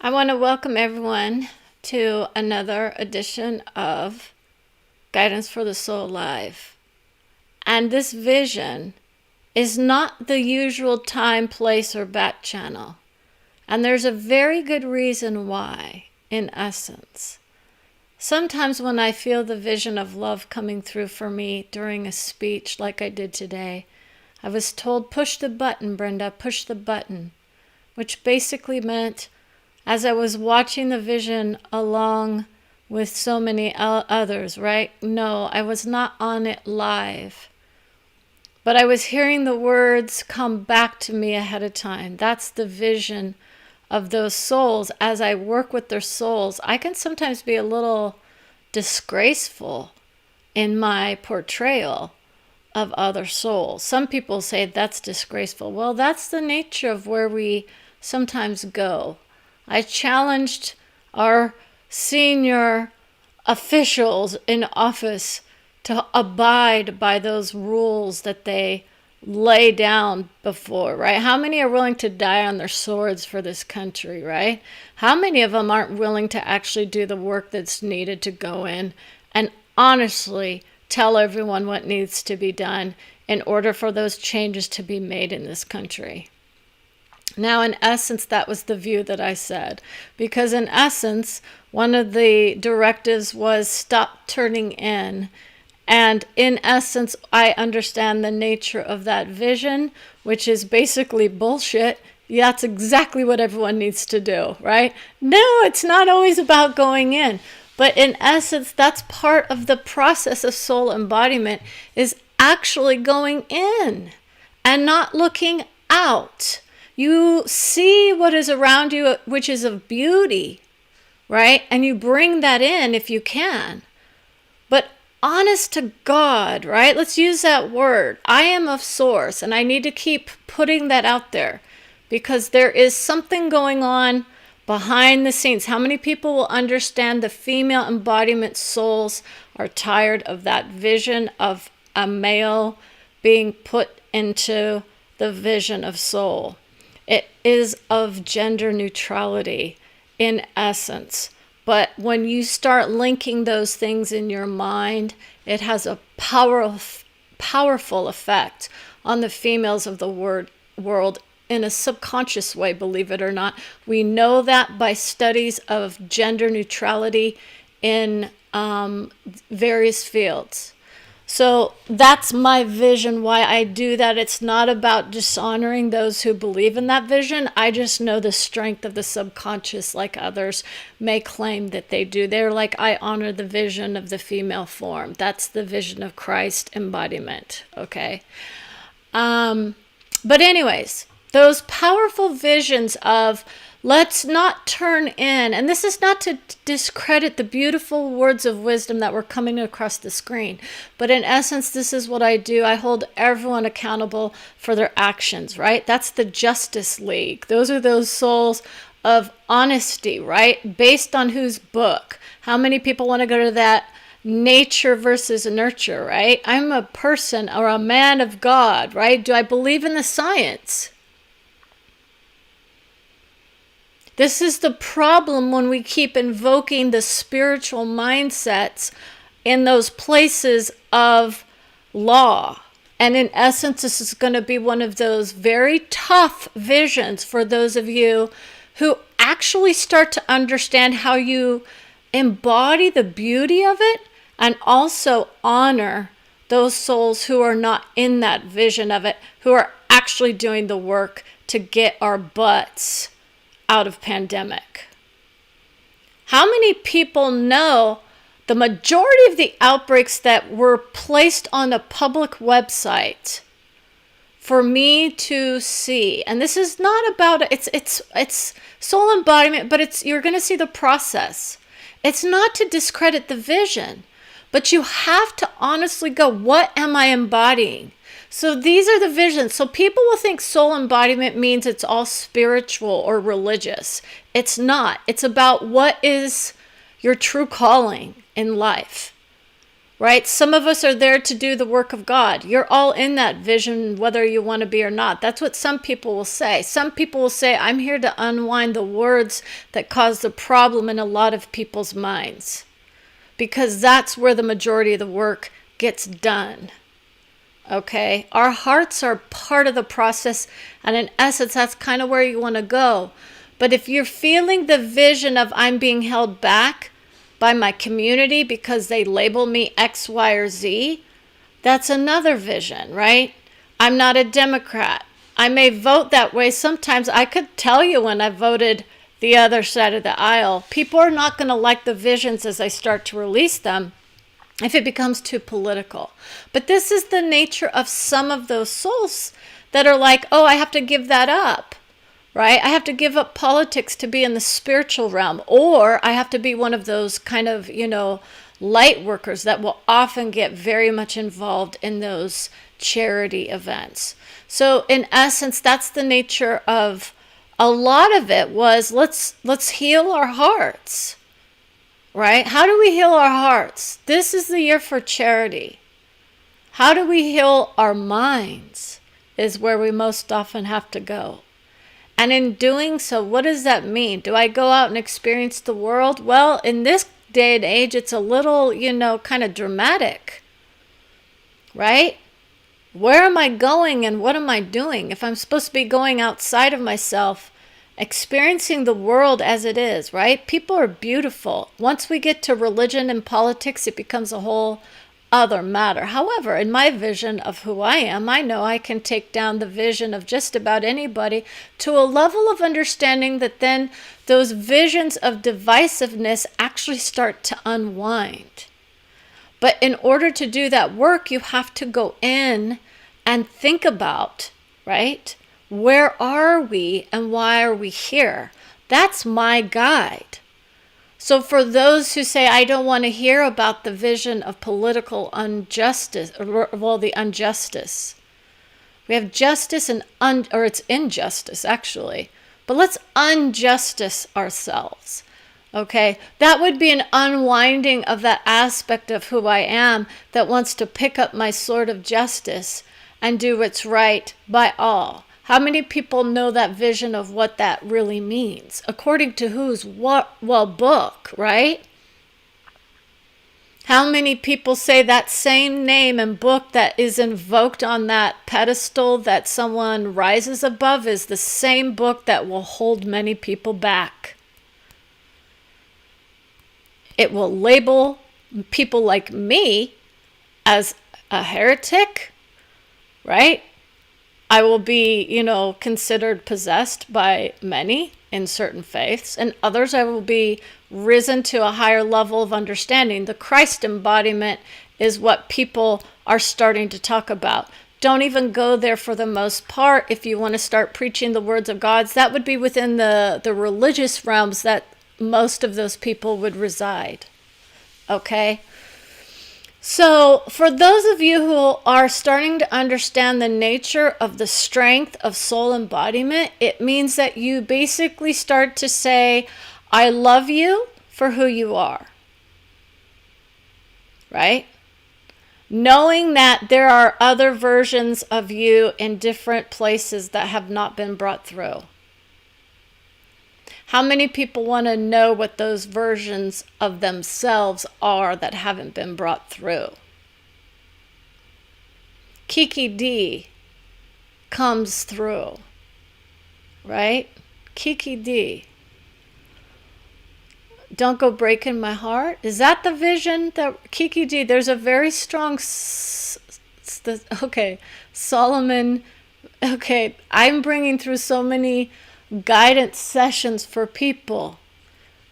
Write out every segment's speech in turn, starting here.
I want to welcome everyone to another edition of Guidance for the Soul Live. And this vision is not the usual time, place, or back channel. And there's a very good reason why, in essence. Sometimes when I feel the vision of love coming through for me during a speech like I did today, I was told, push the button, Brenda, push the button, which basically meant as I was watching the vision along with so many others, right? No, I was not on it live. But I was hearing the words come back to me ahead of time. That's the vision of those souls. As I work with their souls, I can sometimes be a little disgraceful in my portrayal of other souls. Some people say that's disgraceful. Well, that's the nature of where we sometimes go. I challenged our senior officials in office to abide by those rules that they lay down before, right? How many are willing to die on their swords for this country, right? How many of them aren't willing to actually do the work that's needed to go in and honestly tell everyone what needs to be done in order for those changes to be made in this country? Now, in essence, that was the view that I said, because in essence, one of the directives was stop turning in. And in essence, I understand the nature of that vision, which is basically bullshit. That's exactly what everyone needs to do, right? No, it's not always about going in. But in essence, that's part of the process of soul embodiment, is actually going in and not looking out. You see what is around you, which is of beauty, right? And you bring that in if you can. But honest to God, right? Let's use that word. I am of source, and I need to keep putting that out there because there is something going on behind the scenes. How many people will understand the female embodiment souls are tired of that vision of a male being put into the vision of soul? It is of gender neutrality in essence. But when you start linking those things in your mind, it has a powerful effect on the females of the world in a subconscious way, believe it or not. We know that by studies of gender neutrality in various fields. So that's my vision, why I do that. It's not about dishonoring those who believe in that vision. I just know the strength of the subconscious, like others may claim that they do. They're like, I honor the vision of the female form. That's the vision of Christ embodiment, okay? But anyways, those powerful visions of let's not turn in, and this is not to discredit the beautiful words of wisdom that were coming across the screen, but in essence, this is what I do. I hold everyone accountable for their actions, right? That's the Justice League. Those are those souls of honesty, right? Based on whose book? How many people want to go to that nature versus nurture, right? I'm a person or a man of God, right? Do I believe in the science? This is the problem when we keep invoking the spiritual mindsets in those places of law. And in essence, this is going to be one of those very tough visions for those of you who actually start to understand how you embody the beauty of it and also honor those souls who are not in that vision of it, who are actually doing the work to get our butts out of pandemic. How many people know the majority of the outbreaks that were placed on a public website for me to see? And this is not about it's soul embodiment, but you're going to see the process. It's not to discredit the vision, but you have to honestly go, what am I embodying? So these are the visions. So people will think soul embodiment means it's all spiritual or religious. It's not. It's about what is your true calling in life, right? Some of us are there to do the work of God. You're all in that vision, whether you want to be or not. That's what some people will say. Some people will say, I'm here to unwind the words that cause the problem in a lot of people's minds, because that's where the majority of the work gets done. Okay? Our hearts are part of the process, and in essence, that's kind of where you want to go. But if you're feeling the vision of I'm being held back by my community because they label me X, Y, or Z, that's another vision, right? I'm not a Democrat. I may vote that way. Sometimes I could tell you when I voted the other side of the aisle. People are not going to like the visions as I start to release them if it becomes too political. But this is the nature of some of those souls that are like, oh, I have to give that up. Right? I have to give up politics to be in the spiritual realm, or I have to be one of those kind of, light workers that will often get very much involved in those charity events. So in essence, that's the nature of a lot of it was let's heal our hearts. Right? How do we heal our hearts? This is the year for charity. How do we heal our minds is where we most often have to go. And in doing so, what does that mean? Do I go out and experience the world? Well, in this day and age, it's a little, kind of dramatic, right? Where am I going and what am I doing? If I'm supposed to be going outside of myself, experiencing the world as it is, right? People are beautiful. Once we get to religion and politics, it becomes a whole other matter. However, in my vision of who I am, I know I can take down the vision of just about anybody to a level of understanding that then those visions of divisiveness actually start to unwind. But in order to do that work, you have to go in and think about, right? Where are we and why are we here? That's my guide. So for those who say, I don't want to hear about the vision of political injustice, the injustice. We have justice and, or it's injustice actually. But let's unjustice ourselves, okay? That would be an unwinding of that aspect of who I am that wants to pick up my sword of justice and do what's right by all. How many people know that vision of what that really means? According to whose book, right? How many people say that same name and book that is invoked on that pedestal that someone rises above is the same book that will hold many people back? It will label people like me as a heretic, right? I will be, considered possessed by many in certain faiths, and others I will be risen to a higher level of understanding. The Christ embodiment is what people are starting to talk about. Don't even go there for the most part if you want to start preaching the words of God. That would be within the religious realms that most of those people would reside. Okay? So for those of you who are starting to understand the nature of the strength of soul embodiment, it means that you basically start to say, I love you for who you are. Right? Knowing that there are other versions of you in different places that have not been brought through. How many people want to know what those versions of themselves are that haven't been brought through? Kiki D comes through, right? Kiki D. Don't go breaking my heart. Is that the vision that Kiki D? There's a very strong, Solomon. Okay, I'm bringing through so many guidance sessions for people.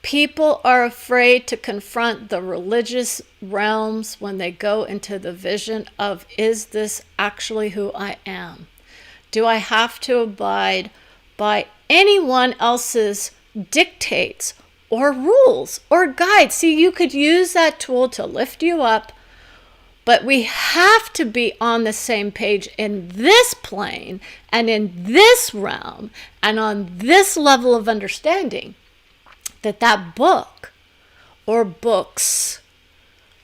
People are afraid to confront the religious realms when they go into the vision of, is this actually who I am? Do I have to abide by anyone else's dictates or rules or guides? See, you could use that tool to lift you up, but we have to be on the same page in this plane and in this realm and on this level of understanding that book or books,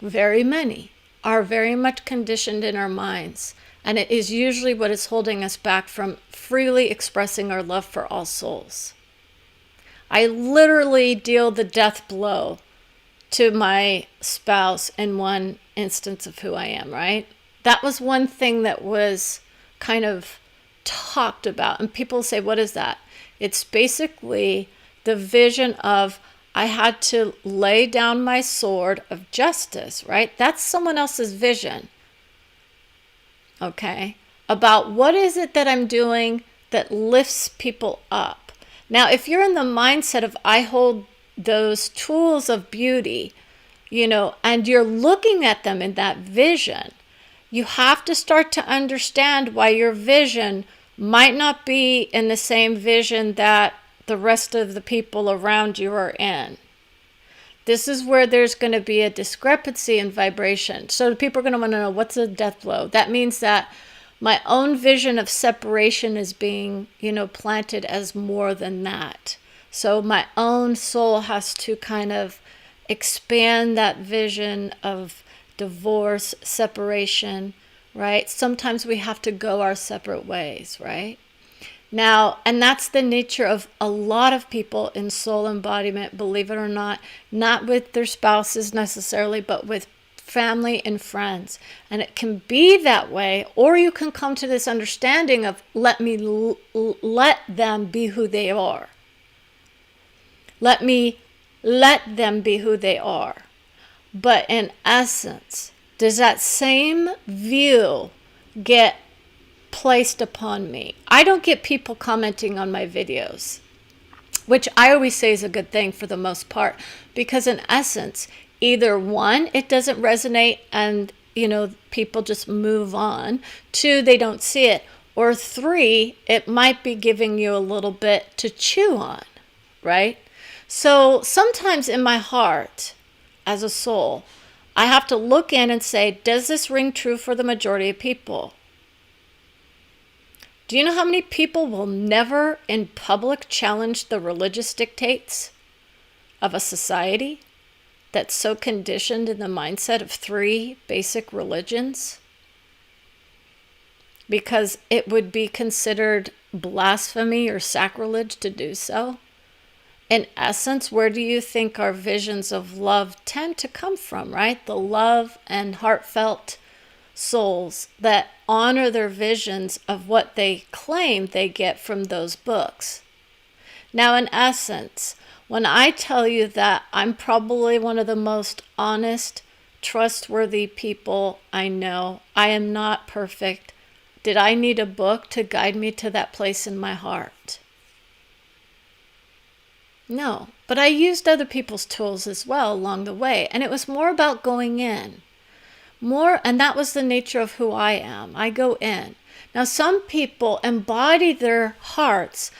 very many, are very much conditioned in our minds. And it is usually what is holding us back from freely expressing our love for all souls. I literally deal the death blow to my spouse in one instance of who I am, right? That was one thing that was kind of talked about. And people say, what is that? It's basically the vision of, I had to lay down my sword of justice, right? That's someone else's vision, okay? About what is it that I'm doing that lifts people up. Now, if you're in the mindset of, I hold those tools of beauty, and you're looking at them in that vision, you have to start to understand why your vision might not be in the same vision that the rest of the people around you are in. This is where there's going to be a discrepancy in vibration. So people are going to want to know, what's a death blow? That means that my own vision of separation is being, planted as more than that. So my own soul has to kind of expand that vision of divorce, separation, right? Sometimes we have to go our separate ways, right? Now, and that's the nature of a lot of people in soul embodiment, believe it or not with their spouses necessarily, but with family and friends. And it can be that way, or you can come to this understanding of, let them be who they are. Let them be who they are. But in essence, does that same view get placed upon me? I don't get people commenting on my videos, which I always say is a good thing for the most part, because in essence, either one, it doesn't resonate and, people just move on. Two, they don't see it. Or three, it might be giving you a little bit to chew on, right? So sometimes in my heart, as a soul, I have to look in and say, does this ring true for the majority of people? Do you know how many people will never in public challenge the religious dictates of a society that's so conditioned in the mindset of 3 basic religions? Because it would be considered blasphemy or sacrilege to do so. In essence, where do you think our visions of love tend to come from, right? The love and heartfelt souls that honor their visions of what they claim they get from those books. Now, in essence, when I tell you that I'm probably one of the most honest, trustworthy people I know, I am not perfect. Did I need a book to guide me to that place in my heart? No, but I used other people's tools as well along the way, and it was more about going in. And that was the nature of who I am. I go in. Now, some people embody their hearts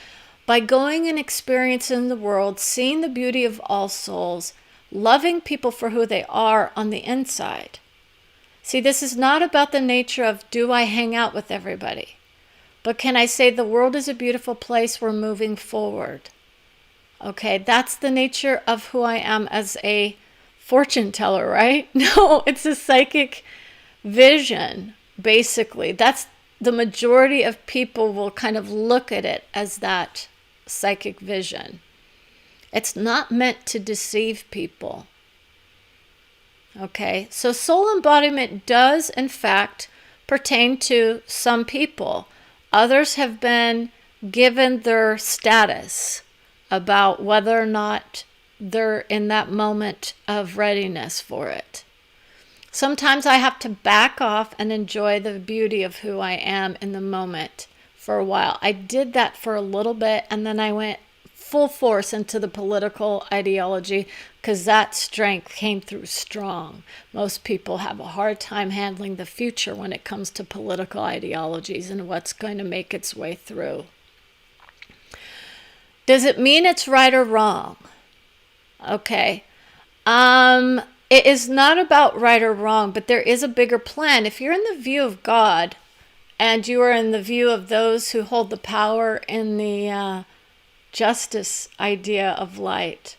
by going and experiencing the world, seeing the beauty of all souls, loving people for who they are on the inside. See, this is not about the nature of, do I hang out with everybody? But can I say the world is a beautiful place, we're moving forward? Okay, that's the nature of who I am as a fortune teller, right? No, it's a psychic vision, basically. That's the majority of people will kind of look at it as that psychic vision. It's not meant to deceive people. Okay, so soul embodiment does, in fact, pertain to some people. Others have been given their status about whether or not they're in that moment of readiness for it. Sometimes I have to back off and enjoy the beauty of who I am in the moment for a while. I did that for a little bit, and then I went full force into the political ideology because that strength came through strong. Most people have a hard time handling the future when it comes to political ideologies and what's going to make its way through. Does it mean it's right or wrong? Okay. It is not about right or wrong, but there is a bigger plan. If you're in the view of God and you are in the view of those who hold the power in the justice idea of light,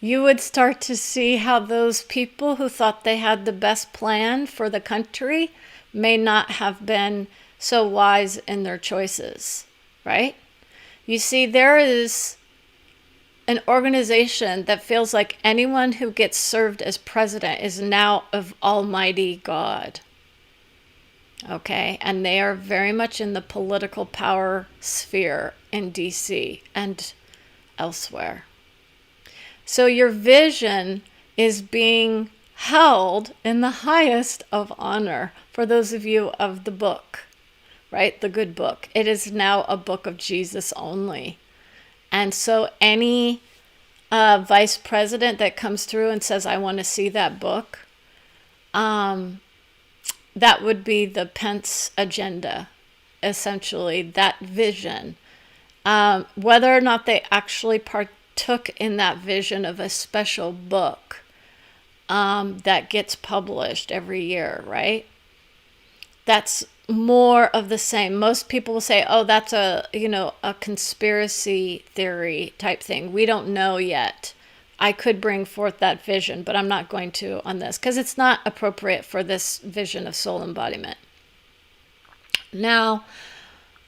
you would start to see how those people who thought they had the best plan for the country may not have been so wise in their choices, right? You see, there is an organization that feels like anyone who gets served as president is now of Almighty God. Okay, and they are very much in the political power sphere in DC and elsewhere. So your vision is being held in the highest of honor for those of you of the book, right? The good book. It is now a book of Jesus only. And so any vice president that comes through and says, I want to see that book, that would be the Pence agenda, essentially, that vision. Whether or not they actually partook in that vision of a special book that gets published every year, right? That's more of the same. Most people will say, oh, that's a conspiracy theory type thing. We don't know yet. I could bring forth that vision, but I'm not going to on this because it's not appropriate for this vision of soul embodiment. Now,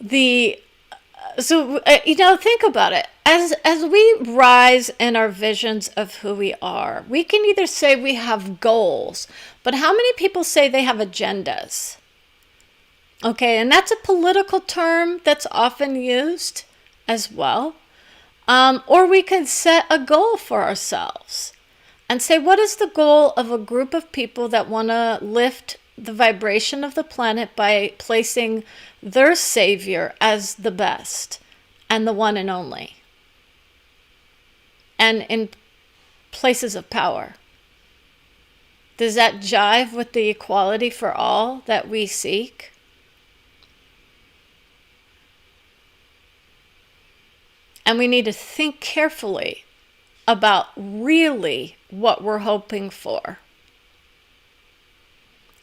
think about it. As we rise in our visions of who we are, we can either say we have goals, but how many people say they have agendas? Okay, and that's a political term that's often used as well. Or we can set a goal for ourselves and say, what is the goal of a group of people that want to lift the vibration of the planet by placing their savior as the best and the one and only, and in places of power? Does that jive with the equality for all that we seek? And we need to think carefully about really what we're hoping for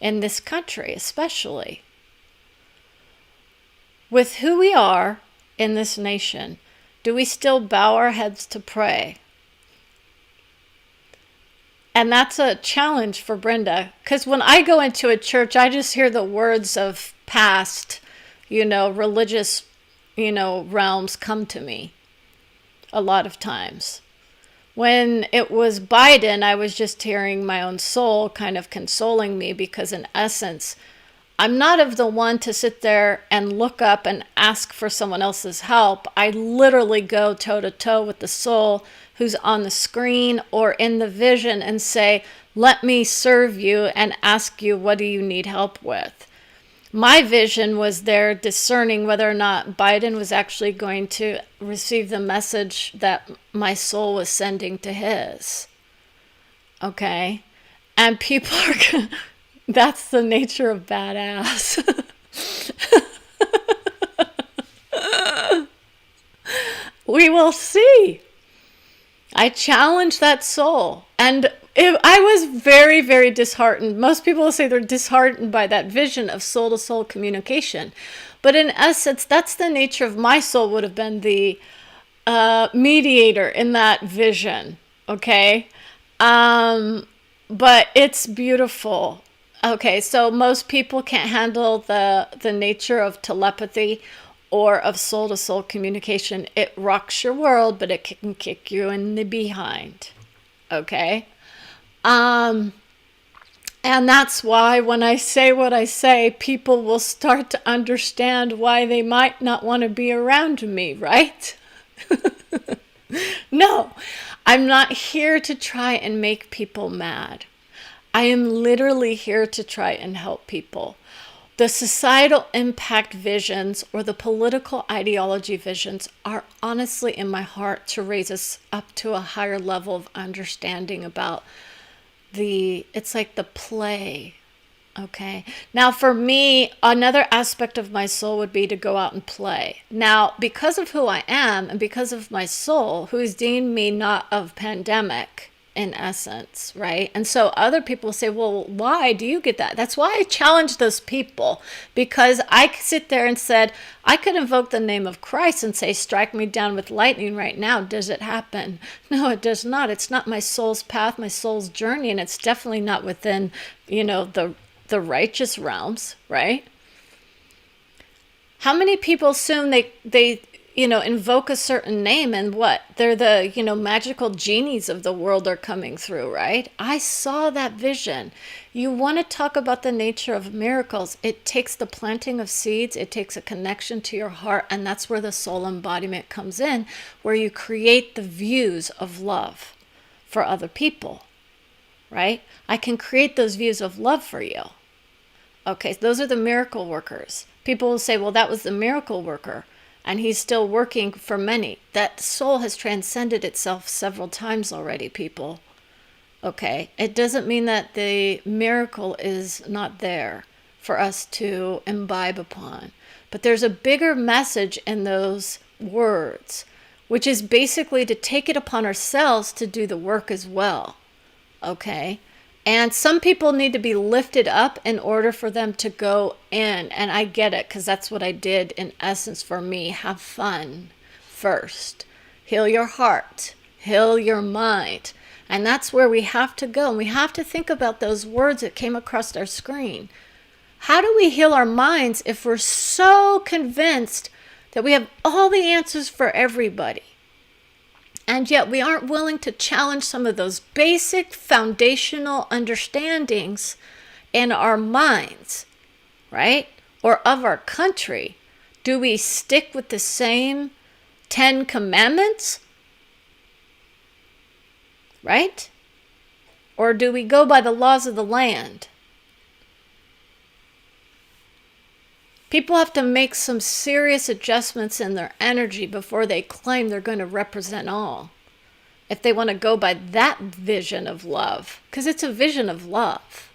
in this country, especially. With who we are in this nation, do we still bow our heads to pray? And that's a challenge for Brenda, because when I go into a church, I just hear the words of past, religious, realms come to me. A lot of times. When it was Biden, I was just hearing my own soul kind of consoling me, because in essence, I'm not of the one to sit there and look up and ask for someone else's help. I literally go toe to toe with the soul who's on the screen or in the vision and say, let me serve you and ask you, what do you need help with? My vision was there discerning whether or not Biden was actually going to receive the message that my soul was sending to his. Okay? And people are, that's the nature of badass. We will see. I challenge that soul. And I was very, very disheartened. Most people will say they're disheartened by that vision of soul-to-soul communication. But in essence, that's the nature of my soul, would have been the mediator in that vision. Okay? But it's beautiful. Okay, so most people can't handle the nature of telepathy or of soul-to-soul communication. It rocks your world, but it can kick you in the behind. Okay? And that's why when I say what I say, people will start to understand why they might not want to be around me, right? No, I'm not here to try and make people mad. I am literally here to try and help people. The societal impact visions or the political ideology visions are honestly in my heart to raise us up to a higher level of understanding about it's like the play. Okay. Now for me, another aspect of my soul would be to go out and play. Now, because of who I am and because of my soul, who has deemed me not of pandemic, in essence, right? And so other people say, well, why do you get that? That's why I challenge those people, because I sit there and said, I could invoke the name of Christ and say, strike me down with lightning right now. Does it happen? No, it does not. It's not my soul's path, my soul's journey, and it's definitely not within, the righteous realms, right? How many people assume they invoke a certain name and what? They're the, magical genies of the world are coming through, right? I saw that vision. You want to talk about the nature of miracles. It takes the planting of seeds. It takes a connection to your heart. And that's where the soul embodiment comes in, where you create the views of love for other people, right? I can create those views of love for you. Okay, those are the miracle workers. People will say, well, that was the miracle worker, and he's still working for many. That soul has transcended itself several times already, people. Okay, it doesn't mean that the miracle is not there for us to imbibe upon. But there's a bigger message in those words, which is basically to take it upon ourselves to do the work as well. Okay? And some people need to be lifted up in order for them to go in. And I get it, because that's what I did in essence for me. Have fun first. Heal your heart. Heal your mind. And that's where we have to go. And we have to think about those words that came across our screen. How do we heal our minds if we're so convinced that we have all the answers for everybody? And yet we aren't willing to challenge some of those basic foundational understandings in our minds, right? Or of our country. Do we stick with the same 10 commandments? Right? Or do we go by the laws of the land? People have to make some serious adjustments in their energy before they claim they're going to represent all. If they want to go by that vision of love, because it's a vision of love.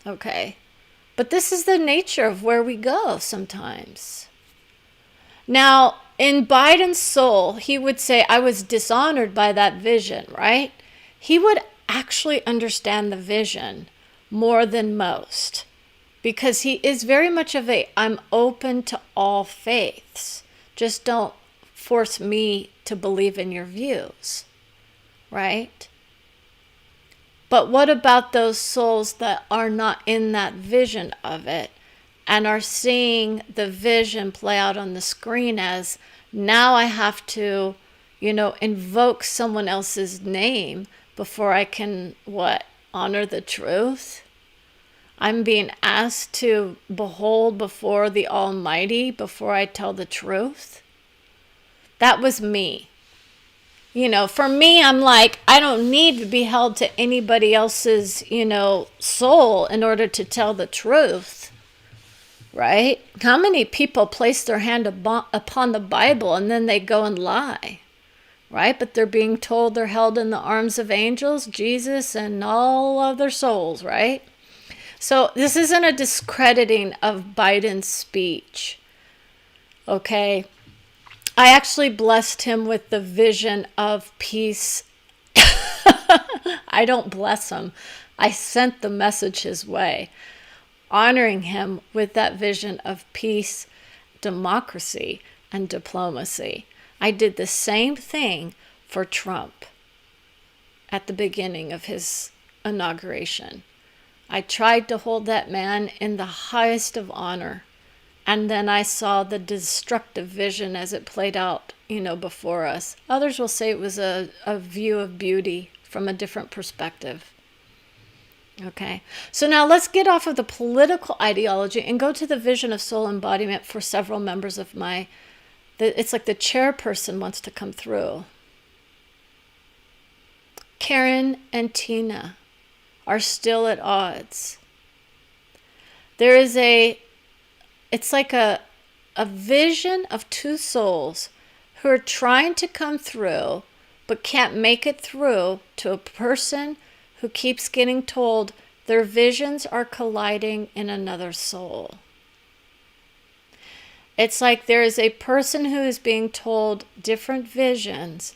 Okay. But this is the nature of where we go sometimes. Now, in Biden's soul, he would say, I was dishonored by that vision, right? He would actually understand the vision more than most. Because he is very much of I'm open to all faiths. Just don't force me to believe in your views, right? But what about those souls that are not in that vision of it and are seeing the vision play out on the screen as, now I have to, invoke someone else's name before I can, honor the truth? I'm being asked to behold before the Almighty before I tell the truth. That was me. For me, I'm like, I don't need to be held to anybody else's, soul in order to tell the truth. Right? How many people place their hand upon the Bible and then they go and lie? Right? But they're being told they're held in the arms of angels, Jesus, and all other souls, right? So this isn't a discrediting of Biden's speech, okay? I actually blessed him with the vision of peace. I don't bless him. I sent the message his way, honoring him with that vision of peace, democracy, and diplomacy. I did the same thing for Trump at the beginning of his inauguration. I tried to hold that man in the highest of honor. And then I saw the destructive vision as it played out, before us. Others will say it was a view of beauty from a different perspective. Okay. So now let's get off of the political ideology and go to the vision of soul embodiment for several members of it's like the chairperson wants to come through. Karen and Tina are still at odds. There is it's like a vision of two souls who are trying to come through, but can't make it through to a person who keeps getting told their visions are colliding in another soul. It's like there is a person who is being told different visions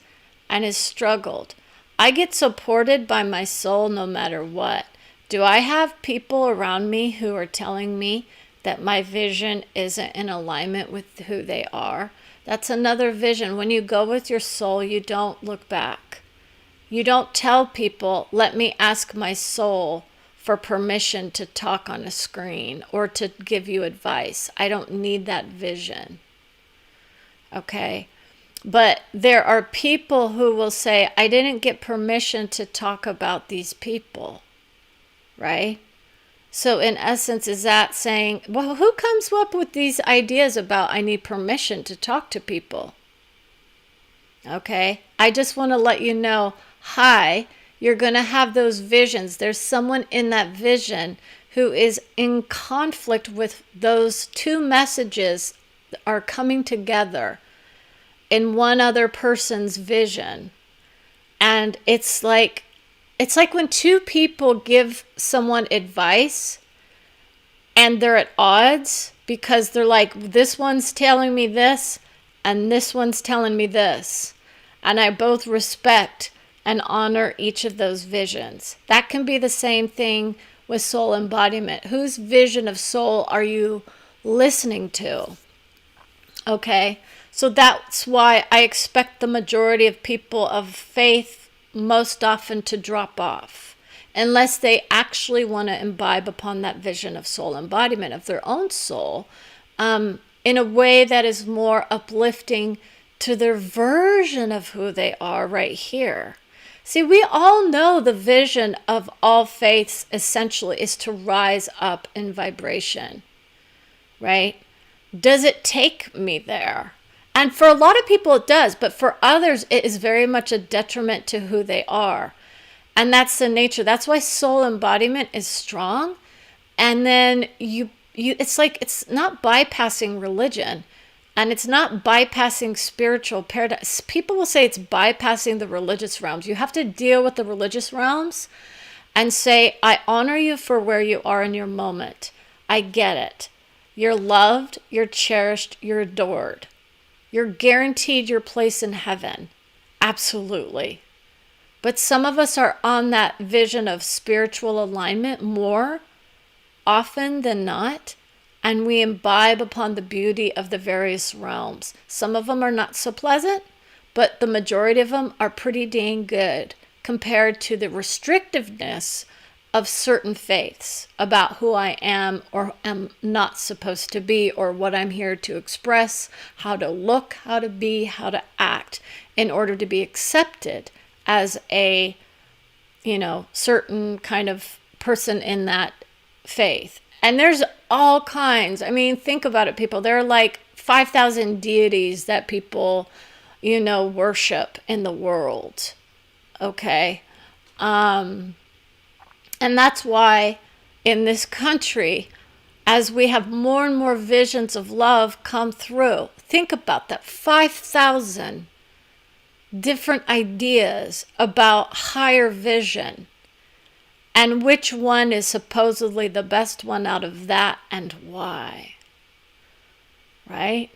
and has struggled. I get supported by my soul no matter what. Do I have people around me who are telling me that my vision isn't in alignment with who they are? That's another vision. When you go with your soul, you don't look back. You don't tell people, let me ask my soul for permission to talk on a screen or to give you advice. I don't need that vision. Okay? But there are people who will say, I didn't get permission to talk about these people. Right? So in essence, is that saying, well, who comes up with these ideas about I need permission to talk to people? Okay, I just want to let you know, hi, you're going to have those visions. There's someone in that vision who is in conflict with those two messages that are coming together in one other person's vision. And it's like when two people give someone advice and they're at odds because they're like, this one's telling me this and this one's telling me this. And I both respect and honor each of those visions. That can be the same thing with soul embodiment. Whose vision of soul are you listening to? Okay, so that's why I expect the majority of people of faith most often to drop off, unless they actually want to imbibe upon that vision of soul embodiment of their own soul in a way that is more uplifting to their version of who they are right here. See, we all know the vision of all faiths essentially is to rise up in vibration, right? Does it take me there? And for a lot of people it does, but for others it is very much a detriment to who they are. And that's the nature. That's why soul embodiment is strong. And then it's like, it's not bypassing religion and it's not bypassing spiritual paradise. People will say it's bypassing the religious realms. You have to deal with the religious realms and say, I honor you for where you are in your moment. I get it. You're loved, you're cherished, you're adored. You're guaranteed your place in heaven. Absolutely. But some of us are on that vision of spiritual alignment more often than not, and we imbibe upon the beauty of the various realms. Some of them are not so pleasant, but the majority of them are pretty dang good compared to the restrictiveness of certain faiths about who I am or am not supposed to be, or what I'm here to express, how to look, how to be, how to act in order to be accepted as a, certain kind of person in that faith. And there's all kinds. I mean, think about it, people. There are like 5,000 deities that people, worship in the world. Okay. And that's why in this country, as we have more and more visions of love come through, think about that, 5,000 different ideas about higher vision and which one is supposedly the best one out of that and why, right?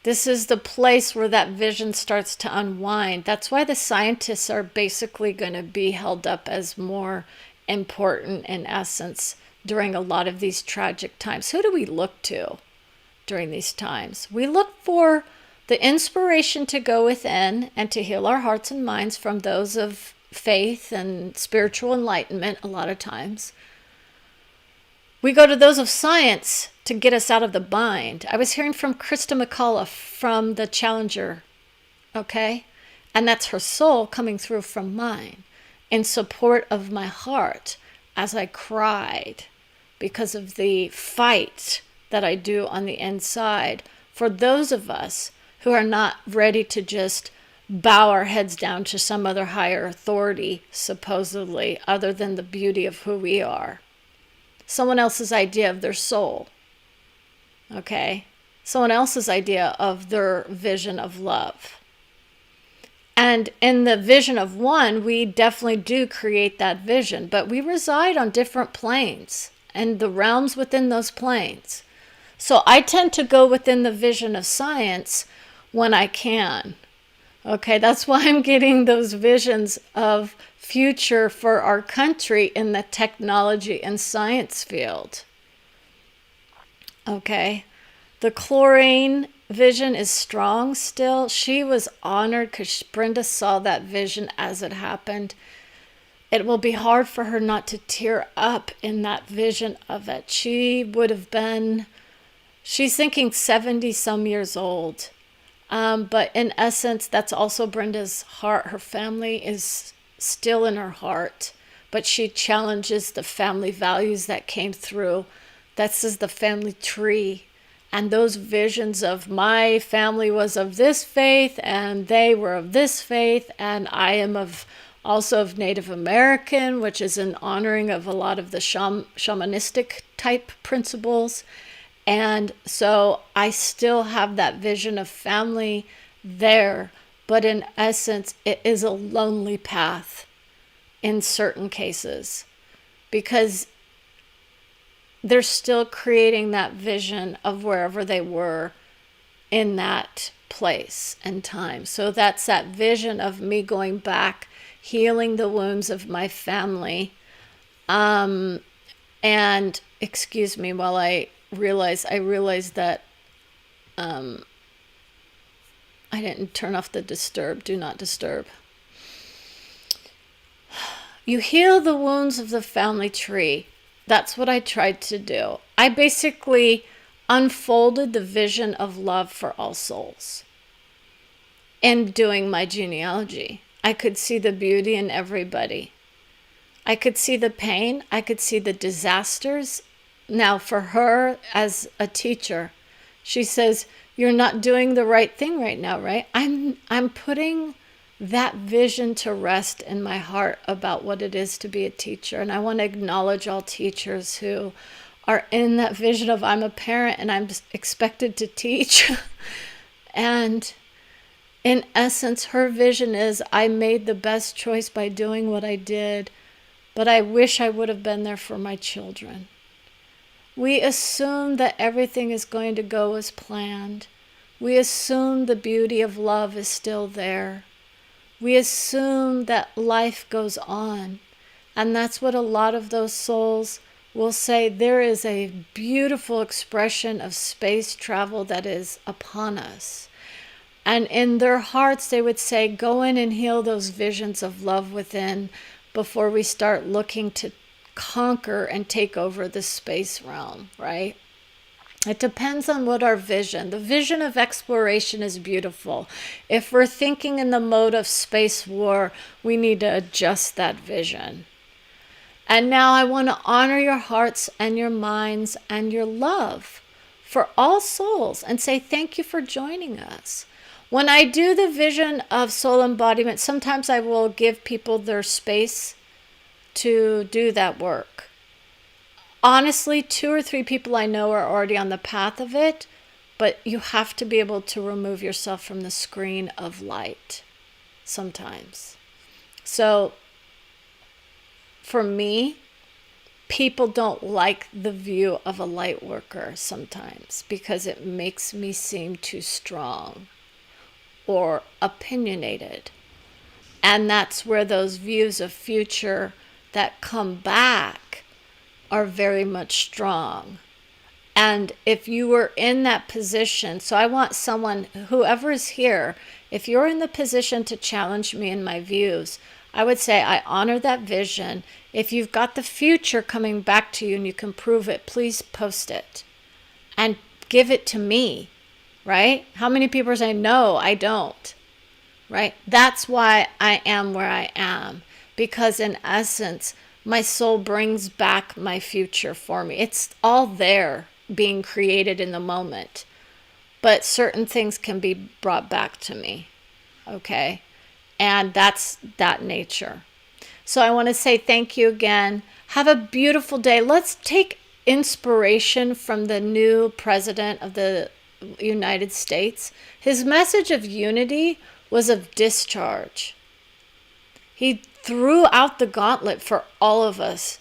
This is the place where that vision starts to unwind. That's why the scientists are basically going to be held up as more important in essence during a lot of these tragic times. Who do we look to during these times? We look for the inspiration to go within and to heal our hearts and minds from those of faith and spiritual enlightenment a lot of times. We go to those of science to get us out of the bind. I was hearing from Krista McCullough from the Challenger, okay? And that's her soul coming through from mine in support of my heart as I cried because of the fight that I do on the inside for those of us who are not ready to just bow our heads down to some other higher authority, supposedly, other than the beauty of who we are. Someone else's idea of their soul. Okay? Someone else's idea of their vision of love. And in the vision of one, we definitely do create that vision, but we reside on different planes and the realms within those planes. So I tend to go within the vision of science when I can, Okay, that's why I'm getting those visions of future for our country in the technology and science field. Okay, the chlorine vision is strong still. She was honored because Brenda saw that vision as it happened. It will be hard for her not to tear up in that vision of it. She would have been, she's thinking 70 some years old. But in essence, that's also Brenda's heart. Her family is still in her heart, but she challenges the family values that came through. This is the family tree. And those visions of my family was of this faith and they were of this faith, and I am of also of Native American, which is an honoring of a lot of the shamanistic type principles. And so I still have that vision of family there, but in essence, it is a lonely path in certain cases because they're still creating that vision of wherever they were in that place and time. So that's that vision of me going back, healing the wounds of my family. And excuse me while I realized that I didn't turn off the do not disturb. You heal the wounds of the family tree. That's what I tried to do. I basically unfolded the vision of love for all souls in doing my genealogy. I could see the beauty in everybody. I could see the pain. I could see the disasters. Now, for her as a teacher, she says, "You're not doing the right thing right now, right?" I'm putting that vision to rest in my heart about what it is to be a teacher. And I want to acknowledge all teachers who are in that vision of I'm a parent and I'm expected to teach. And in essence, her vision is I made the best choice by doing what I did, but I wish I would have been there for my children. We assume that everything is going to go as planned. We assume the beauty of love is still there. We assume that life goes on. And that's what a lot of those souls will say. There is a beautiful expression of space travel that is upon us. And in their hearts, they would say, go in and heal those visions of love within before we start looking to conquer and take over the space realm, right? It depends on what our vision. The vision of exploration is beautiful. If we're thinking in the mode of space war, we need to adjust that vision. And now I want to honor your hearts and your minds and your love for all souls and say thank you for joining us. When I do the vision of soul embodiment, sometimes I will give people their space to do that work. Honestly, 2 or 3 people I know are already on the path of it, but you have to be able to remove yourself from the screen of light sometimes. So for me, people don't like the view of a light worker sometimes because it makes me seem too strong or opinionated. And that's where those views of future that come back are very much strong. And if you were in that position, so I want someone, whoever is here, if you're in the position to challenge me in my views, I would say I honor that vision. If you've got the future coming back to you and you can prove it, please post it and give it to me, right? How many people say, no, I don't, right? That's why I am where I am, because in essence, my soul brings back my future for me. It's all there being created in the moment, but certain things can be brought back to me, okay? And that's that nature. So I want to say thank you again. Have a beautiful day. Let's take inspiration from the new president of the United States. His message of unity was of discharge. He threw out the gauntlet for all of us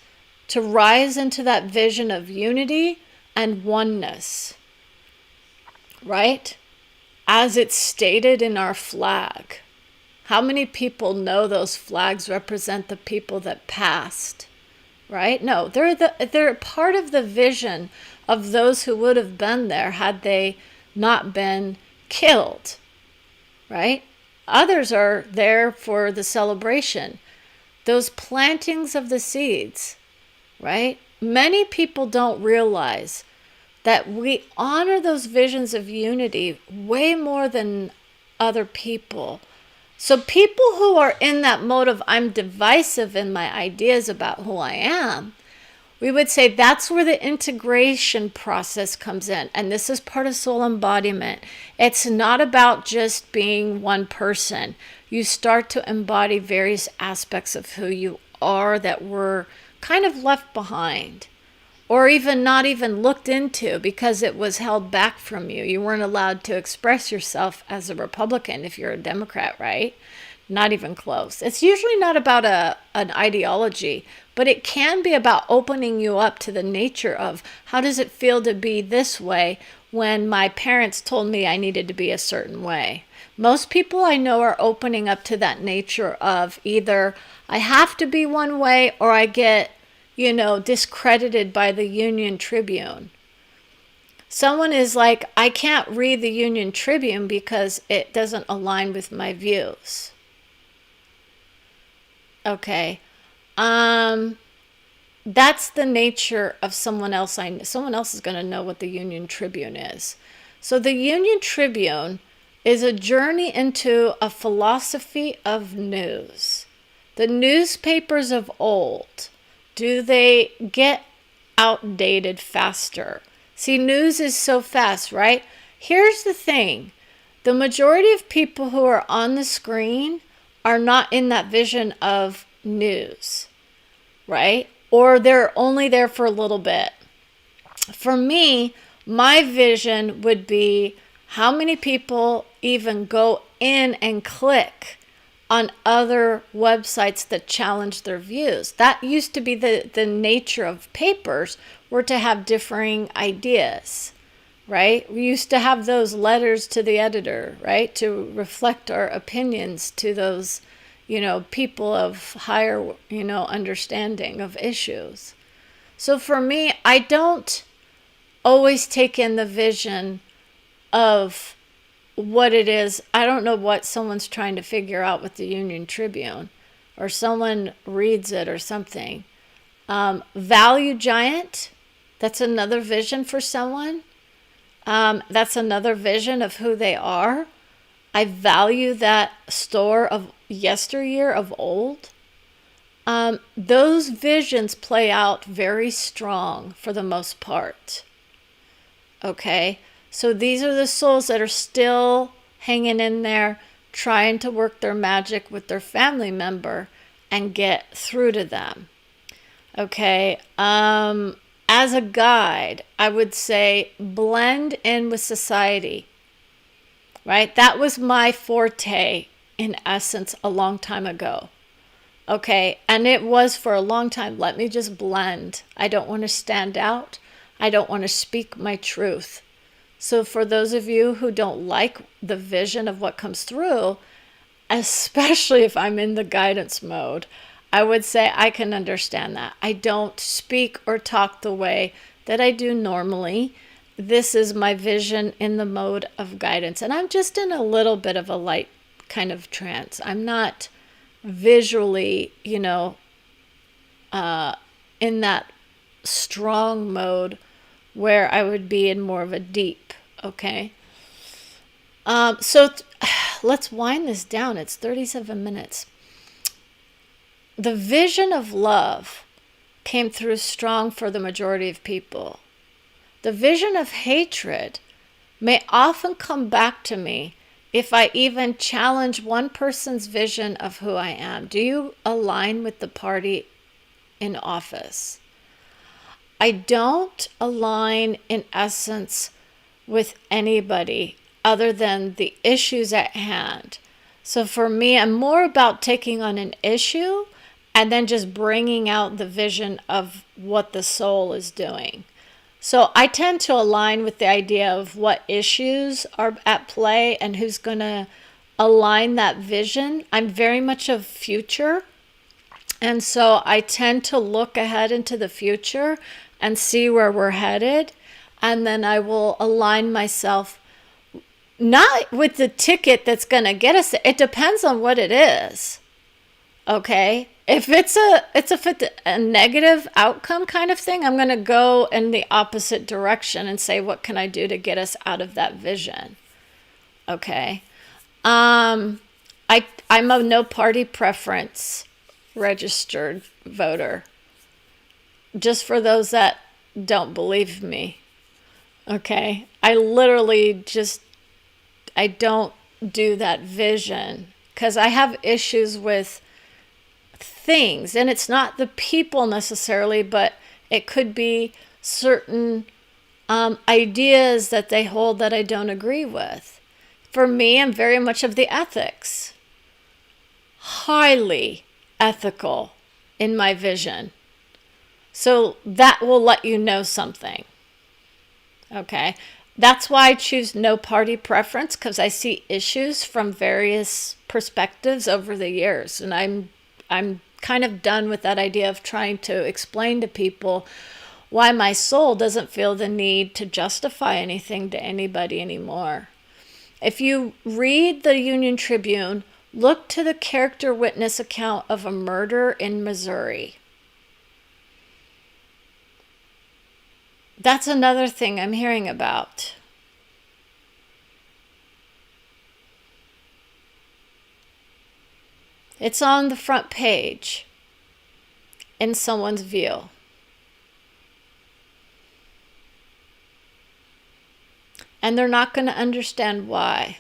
to rise into that vision of unity and oneness, right? As it's stated in our flag. How many people know those flags represent the people that passed? Right? No, they're part of the vision of those who would have been there had they not been killed. Right? Others are there for the celebration. Those plantings of the seeds, right? Many people don't realize that we honor those visions of unity way more than other people. So people who are in that mode of I'm divisive in my ideas about who I am, we would say that's where the integration process comes in. And this is part of soul embodiment. It's not about just being one person. You start to embody various aspects of who you are that were kind of left behind, or even not even looked into because it was held back from you. You weren't allowed to express yourself as a Republican if you're a Democrat, right? Not even close. It's usually not about an ideology, but it can be about opening you up to the nature of how does it feel to be this way when my parents told me I needed to be a certain way. Most people I know are opening up to that nature of either I have to be one way or I get, discredited by the Union Tribune. Someone is like, I can't read the Union Tribune because it doesn't align with my views. Okay. That's the nature of someone else. Someone else is going to know what the Union Tribune is. So the Union Tribune is a journey into a philosophy of news. The newspapers of old, do they get outdated faster? See, news is so fast, right? Here's the thing. The majority of people who are on the screen are not in that vision of news, right? Or they're only there for a little bit. For me, my vision would be how many people even go in and click on other websites that challenge their views. That used to be the nature of papers, were to have differing ideas, right? We used to have those letters to the editor, right? To reflect our opinions to those, people of higher, understanding of issues. So for me, I don't always take in the vision of what it is. I don't know what someone's trying to figure out with the Union Tribune, or someone reads it or something. Value Giant, that's another vision for someone. That's another vision of who they are. I value that store of yesteryear, of old. Those visions play out very strong for the most part. Okay, so these are the souls that are still hanging in there, trying to work their magic with their family member and get through to them. Okay, as a guide, I would say blend in with society, right? That was my forte, in essence, a long time ago. Okay, and it was for a long time. Let me just blend. I don't want to stand out. I don't want to speak my truth. So for those of you who don't like the vision of what comes through, especially if I'm in the guidance mode, I would say I can understand that. I don't speak or talk the way that I do normally. This is my vision in the mode of guidance. And I'm just in a little bit of a light kind of trance. I'm not visually, in that strong mode where I would be in more of a deep, okay? Let's wind this down. It's 37 minutes. The vision of love came through strong for the majority of people. The vision of hatred may often come back to me if I even challenge one person's vision of who I am. Do you align with the party in office? I don't align in essence with anybody other than the issues at hand. So for me, I'm more about taking on an issue and then just bringing out the vision of what the soul is doing. So I tend to align with the idea of what issues are at play and who's going to align that vision. I'm very much of future. And so I tend to look ahead into the future and see where we're headed. And then I will align myself not with the ticket that's going to get us there. It depends on what it is. Okay? If it's a negative outcome kind of thing, I'm going to go in the opposite direction and say, what can I do to get us out of that vision? Okay? I'm a no party preference registered voter. Just for those that don't believe me. Okay? I literally I don't do that vision because I have issues with things, and it's not the people necessarily, but it could be certain ideas that they hold that I don't agree with. For me, I'm very much of the ethics, highly ethical in my vision. So that will let you know something. Okay. That's why I choose no party preference, because I see issues from various perspectives over the years. And I'm kind of done with that idea of trying to explain to people why my soul doesn't feel the need to justify anything to anybody anymore. If you read the Union Tribune, look to the character witness account of a murder in Missouri. That's another thing I'm hearing about. It's on the front page in someone's view. And they're not going to understand why.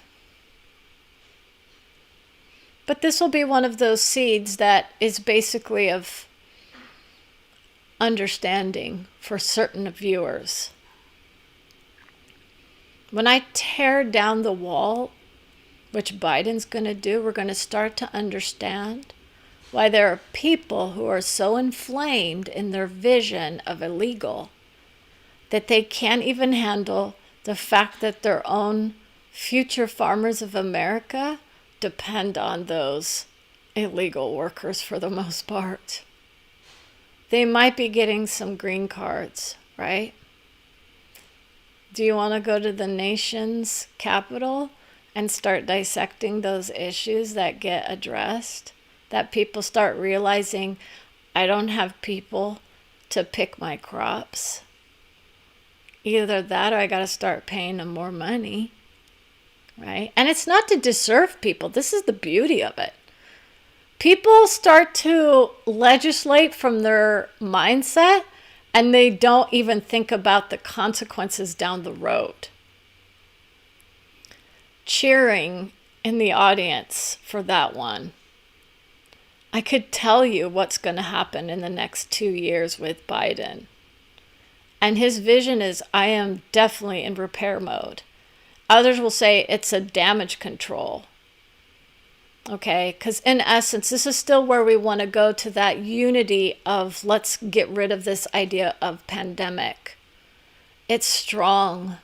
But this will be one of those seeds that is basically of understanding for certain viewers. When I tear down the wall, which Biden's going to do, we're going to start to understand why there are people who are so inflamed in their vision of illegal that they can't even handle the fact that their own future farmers of America depend on those illegal workers for the most part. They might be getting some green cards, right? Do you want to go to the nation's capital and start dissecting those issues that get addressed? That people start realizing, I don't have people to pick my crops. Either that or I got to start paying them more money, right? And it's not to deserve people. This is the beauty of it. People start to legislate from their mindset and they don't even think about the consequences down the road. Cheering in the audience for that one. I could tell you what's going to happen in the next 2 years with Biden. And his vision is, I am definitely in repair mode. Others will say it's a damage control. Okay, because in essence, this is still where we want to go to that unity of let's get rid of this idea of pandemic. It's strong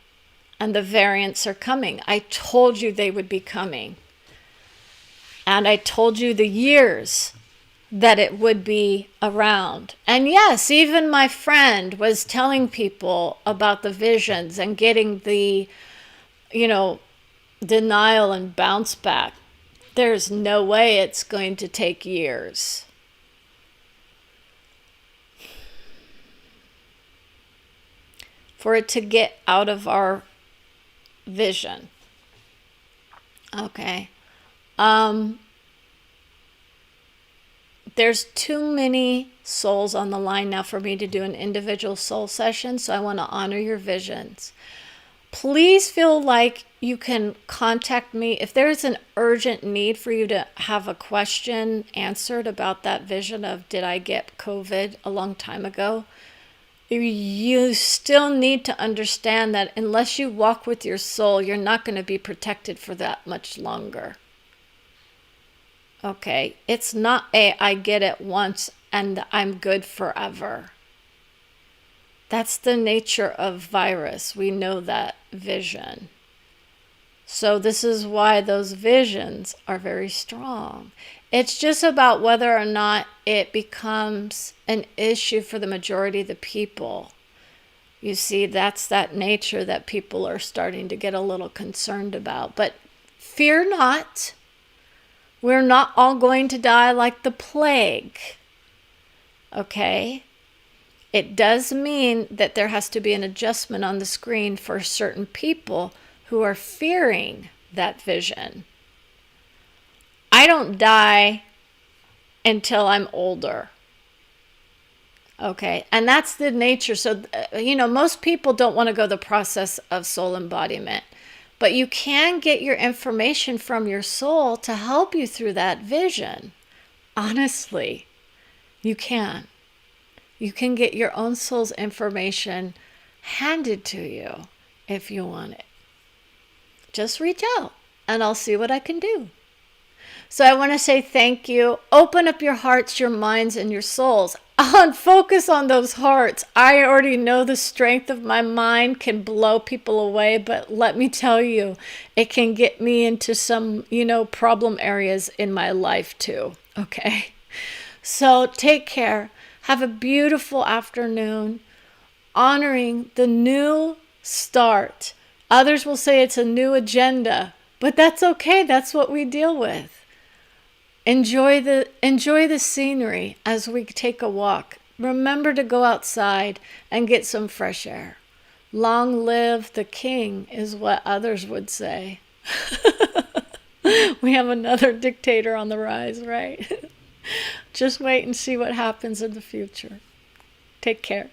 and the variants are coming. I told you they would be coming. And I told you the years that it would be around. And yes, even my friend was telling people about the visions and getting the, denial and bounce back. There's no way it's going to take years. For it to get out of our vision. Okay. There's too many souls on the line now for me to do an individual soul session, so I want to honor your visions. Please feel like you can contact me if there is an urgent need for you to have a question answered about that vision of did I get COVID a long time ago. You still need to understand that unless you walk with your soul, you're not going to be protected for that much longer. Okay, it's not I get it once and I'm good forever. That's the nature of virus. We know that vision. So this is why those visions are very strong. It's just about whether or not it becomes an issue for the majority of the people. You see, that's that nature that people are starting to get a little concerned about. But fear not. We're not all going to die like the plague. Okay? It does mean that there has to be an adjustment on the screen for certain people who are fearing that vision. I don't die until I'm older. Okay, and that's the nature. So, most people don't want to go the process of soul embodiment, but you can get your information from your soul to help you through that vision. Honestly, you can. You can get your own soul's information handed to you if you want it. Just reach out and I'll see what I can do. So I want to say thank you. Open up your hearts, your minds, and your souls. Focus on those hearts. I already know the strength of my mind can blow people away, but let me tell you, it can get me into some, problem areas in my life too. Okay? So take care. Have a beautiful afternoon, honoring the new start. Others will say it's a new agenda, but that's okay. That's what we deal with. Enjoy the scenery as we take a walk. Remember to go outside and get some fresh air. Long live the king is what others would say. We have another dictator on the rise, right? Just wait and see what happens in the future. Take care.